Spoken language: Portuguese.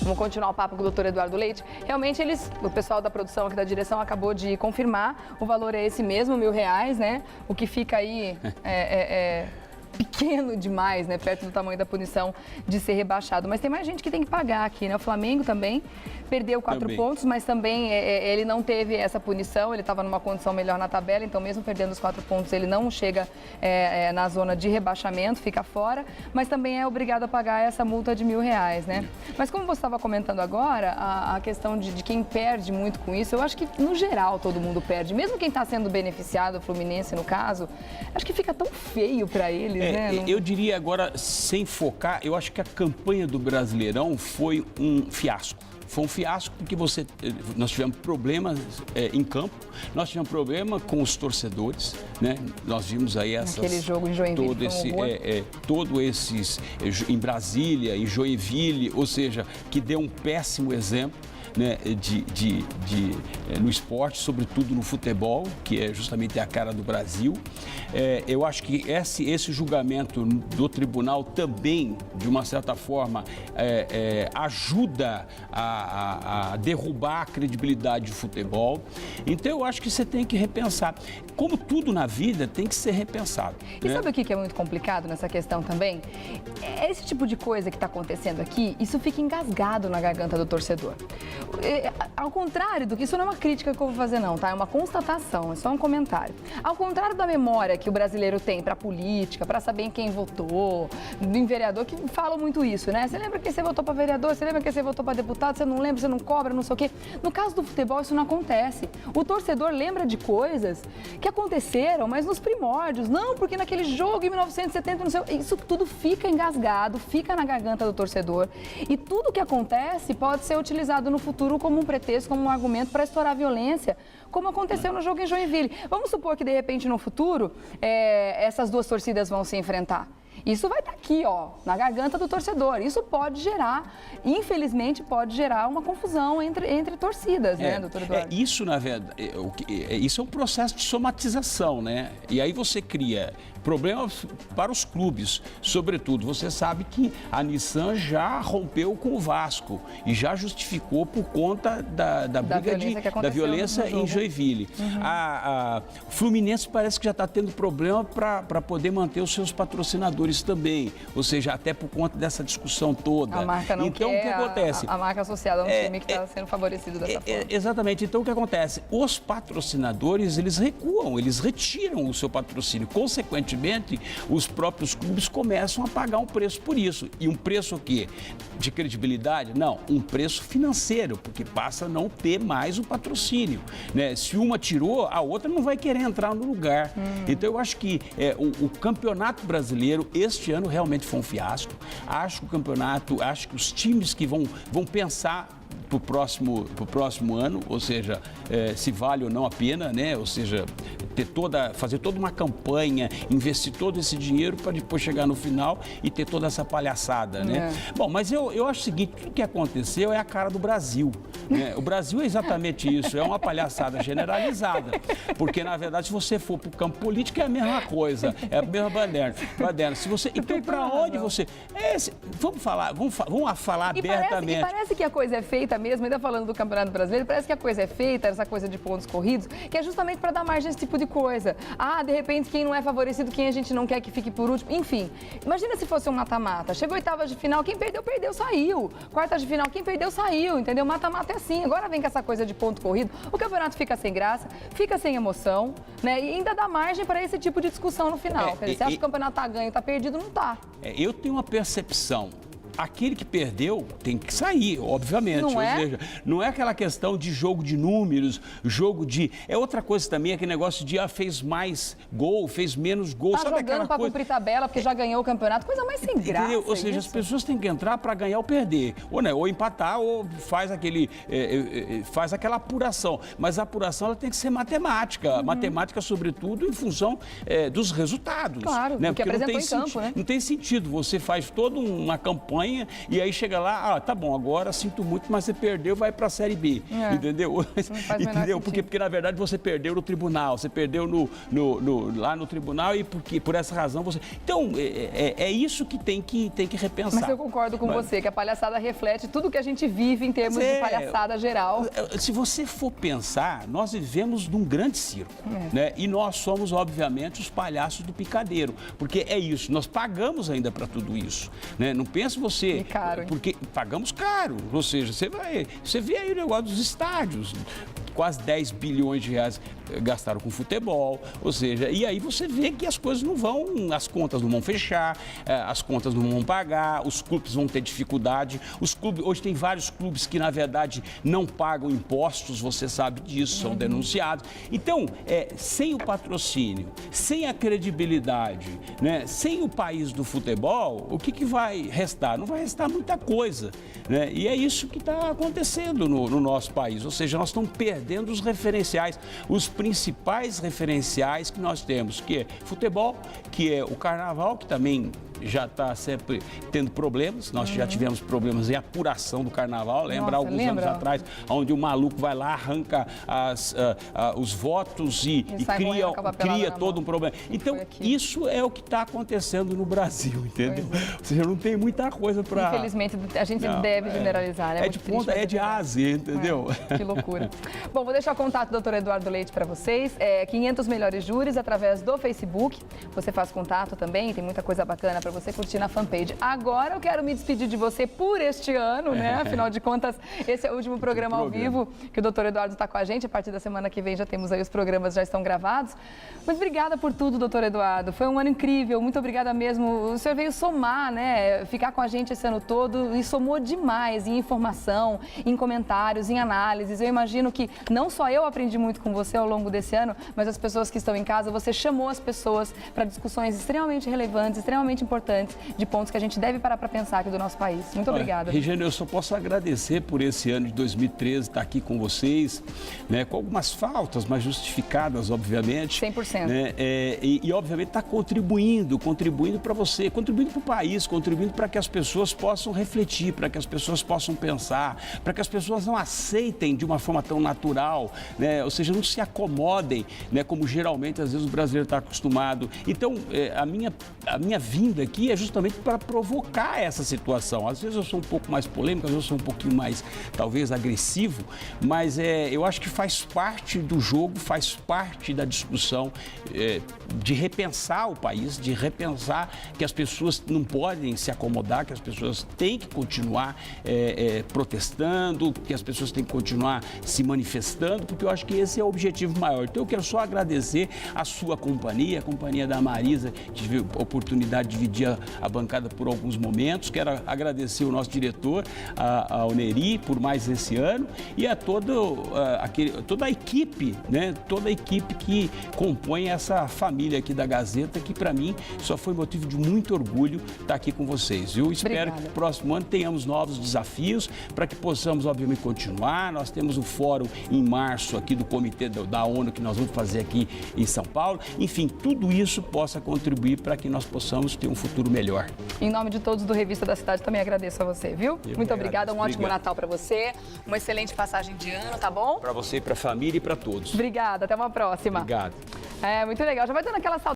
Vamos continuar o papo com o doutor Eduardo Leite. Realmente, o pessoal da produção aqui da direção acabou de confirmar, o valor é esse mesmo, R$1.000, né? O que fica aí pequeno demais, né? Perto do tamanho da punição de ser rebaixado. Mas tem mais gente que tem que pagar aqui, né? O Flamengo também perdeu 4 pontos, mas também ele não teve essa punição, ele estava numa condição melhor na tabela, então mesmo perdendo os 4 pontos, ele não chega na zona de rebaixamento, fica fora, mas também é obrigado a pagar essa multa de R$1.000, né? Mas como você estava comentando agora, a questão de quem perde muito com isso, eu acho que no geral todo mundo perde, mesmo quem está sendo beneficiado, o Fluminense no caso, acho que fica tão feio para eles, né? Eu diria agora, sem focar, eu acho que a campanha do Brasileirão foi um fiasco. Foi um fiasco porque nós tivemos problemas em campo, nós tivemos problema com os torcedores, né? Nós vimos aí aquele jogo em Joinville, todo esses em Brasília, em Joinville, ou seja, que deu um péssimo exemplo. Né, no esporte, sobretudo no futebol, que é justamente a cara do Brasil. Eu acho que esse julgamento do tribunal também, de uma certa forma, ajuda a derrubar a credibilidade do futebol. Então, eu acho que você tem que repensar. Como tudo na vida, tem que ser repensado. E sabe o que é muito complicado nessa questão também? Esse tipo de coisa que está acontecendo aqui, isso fica engasgado na garganta do torcedor. Ao contrário do que, isso não é uma crítica que eu vou fazer não, tá? É uma constatação, é só um comentário. Ao contrário da memória que o brasileiro tem para política, para saber em quem votou, em vereador, que falam muito isso, né? Você lembra que você votou para vereador, você lembra que você votou para deputado, você não lembra, você não cobra, não sei o quê. No caso do futebol, isso não acontece. O torcedor lembra de coisas que aconteceram, mas nos primórdios. Não, porque naquele jogo em 1970, não sei, isso tudo fica engasgado, fica na garganta do torcedor. E tudo que acontece pode ser utilizado no futuro como um pretexto, como um argumento para estourar a violência, como aconteceu no jogo em Joinville. Vamos supor que, de repente, no futuro, essas duas torcidas vão se enfrentar. Isso vai estar aqui, ó, na garganta do torcedor. Isso pode gerar, infelizmente, pode gerar uma confusão entre torcidas, né, doutor Eduardo? Isso, na verdade, isso é um processo de somatização, né? E aí você cria problemas para os clubes, sobretudo. Você sabe que a Nissan já rompeu com o Vasco e já justificou por conta da violência em Joinville. O Fluminense parece que já está tendo problema para poder manter os seus patrocinadores também, ou seja, até por conta dessa discussão toda. A marca não então, quer, o que acontece? A marca associada a um time que está sendo favorecido dessa forma. Exatamente. Então, o que acontece? Os patrocinadores, eles recuam, eles retiram o seu patrocínio. Consequentemente, os próprios clubes começam a pagar um preço por isso. E um preço o quê? De credibilidade? Não, um preço financeiro, porque passa a não ter mais o patrocínio, né? Se uma tirou, a outra não vai querer entrar no lugar. Então, eu acho que o Campeonato Brasileiro, este ano, realmente foi um fiasco. Acho que os times que vão pensar para o próximo ano, ou seja, se vale ou não a pena, né? Ou seja, fazer toda uma campanha, investir todo esse dinheiro para depois chegar no final e ter toda essa palhaçada, né? Bom, mas eu acho o seguinte, tudo que aconteceu é a cara do Brasil, né? O Brasil é exatamente isso, é uma palhaçada generalizada, porque na verdade se você for para o campo político é a mesma coisa, é a mesma baderna. Então para onde você... Vamos falar abertamente. Parece que a coisa é feita mesmo, ainda falando do Campeonato Brasileiro, parece que a coisa é feita, essa coisa de pontos corridos, que é justamente para dar margem a esse tipo de coisa. De repente, quem não é favorecido, quem a gente não quer que fique por último, enfim. Imagina se fosse um mata-mata. Chegou oitavas de final, quem perdeu, saiu. Quartas de final, quem perdeu, saiu, entendeu? Mata-mata é assim. Agora vem com essa coisa de ponto corrido, o campeonato fica sem graça, fica sem emoção, né? E ainda dá margem para esse tipo de discussão no final. Quer dizer, você acha que o campeonato tá ganho, tá perdido, não tá. Eu tenho uma percepção. Aquele que perdeu tem que sair, obviamente. Não é? Ou seja, não é aquela questão de jogo de números, jogo de... É outra coisa também, aquele negócio de fez mais gol, fez menos gol. Tá jogando para cumprir tabela, porque já ganhou o campeonato. Coisa mais sem graça. Entendeu? Ou seja, as pessoas têm que entrar para ganhar ou perder. Ou empatar, ou faz aquela apuração. Mas a apuração ela tem que ser matemática. Matemática, sobretudo, em função dos resultados. Claro, né? porque apresentou em campo, né? Não tem sentido. Você faz toda uma campanha sonha e aí chega lá, tá bom, agora sinto muito, mas você perdeu, vai para a Série B, entendeu? Não faz o menor Entendeu? sentido. Porque na verdade você perdeu no tribunal, você perdeu lá no tribunal e por essa razão você... Então, é isso que tem que repensar. Mas eu concordo com você, que a palhaçada reflete tudo que a gente vive em termos de palhaçada geral. Se você for pensar, nós vivemos num grande circo, né? E nós somos, obviamente, os palhaços do picadeiro, porque é isso, nós pagamos ainda para tudo isso, né? Não pense você... E caro, hein? Porque pagamos caro, ou seja, você vê aí o negócio dos estádios, quase 10 bilhões de reais gastaram com futebol, ou seja, e aí você vê que as coisas não vão, as contas não vão fechar, as contas não vão pagar, os clubes vão ter dificuldade, hoje tem vários clubes que na verdade não pagam impostos, você sabe disso, são denunciados. Então, sem o patrocínio, sem a credibilidade, né, sem o país do futebol, o que vai restar? Não vai restar muita coisa, né? E é isso que está acontecendo no nosso país, ou seja, nós estamos perdendo os referenciais, os principais referenciais que nós temos, que é futebol, que é o carnaval, que também já está sempre tendo problemas. Nós já tivemos problemas em apuração do carnaval, lembra alguns anos atrás, onde o maluco vai lá, arranca os votos e cria todo um problema. Então, isso é o que está acontecendo no Brasil, entendeu? Ou seja, não tem muita coisa para... Infelizmente, a gente deve generalizar, né? É de A a Z, entendeu? Que loucura. Bom, vou deixar o contato do Dr. Eduardo Leite para vocês. 500 Melhores Júris através do Facebook. Você faz contato também, tem muita coisa bacana para você curtir na fanpage. Agora eu quero me despedir de você por este ano, né? Afinal de contas, esse é o último programa ao vivo que o Dr. Eduardo está com a gente. A partir da semana que vem já temos aí os programas, já estão gravados. Mas obrigada por tudo, Dr. Eduardo. Foi um ano incrível, muito obrigada mesmo. O senhor veio somar, né? Ficar com a gente esse ano todo e somou demais em informação, em comentários, em análises. Eu imagino que não só eu aprendi muito com você ao longo desse ano, mas as pessoas que estão em casa, você chamou as pessoas para discussões extremamente relevantes, extremamente importantes, de pontos que a gente deve parar para pensar aqui do nosso país. Muito obrigada. Regiane, eu só posso agradecer por esse ano de 2013 estar aqui com vocês, né, com algumas faltas, mas justificadas, obviamente. 100%. Né, e obviamente, está contribuindo para você, contribuindo para o país, contribuindo para que as pessoas possam refletir, para que as pessoas possam pensar, para que as pessoas não aceitem de uma forma tão natural, né, ou seja, não se acomodem, né, como geralmente, às vezes, o brasileiro está acostumado. Então, a minha vinda aqui é justamente para provocar essa situação. Às vezes eu sou um pouco mais polêmico, às vezes eu sou um pouquinho mais, talvez, agressivo, mas eu acho que faz parte do jogo, faz parte da discussão de repensar o país, de repensar que as pessoas não podem se acomodar, que as pessoas têm que continuar protestando, que as pessoas têm que continuar se manifestando, porque eu acho que esse é o objetivo maior. Então eu quero só agradecer a sua companhia, a companhia da Marisa, tive a oportunidade de dividir a bancada por alguns momentos. Quero agradecer o nosso diretor, a Oneri, por mais esse ano e a toda a equipe, né? Toda a equipe que compõe essa família aqui da Gazeta, que para mim só foi motivo de muito orgulho estar aqui com vocês. Eu espero que no próximo ano tenhamos novos desafios para que possamos, obviamente, continuar. Nós temos o fórum em março aqui do Comitê da ONU que nós vamos fazer aqui em São Paulo. Enfim, tudo isso possa contribuir para que nós possamos ter um futuro melhor. Em nome de todos do Revista da Cidade, também agradeço a você, viu? Muito obrigada, um ótimo Natal para você, uma excelente passagem de ano, tá bom? Para você, para a família e para todos. Obrigada, até uma próxima. Obrigado. Muito legal, já vai dando aquela saudade.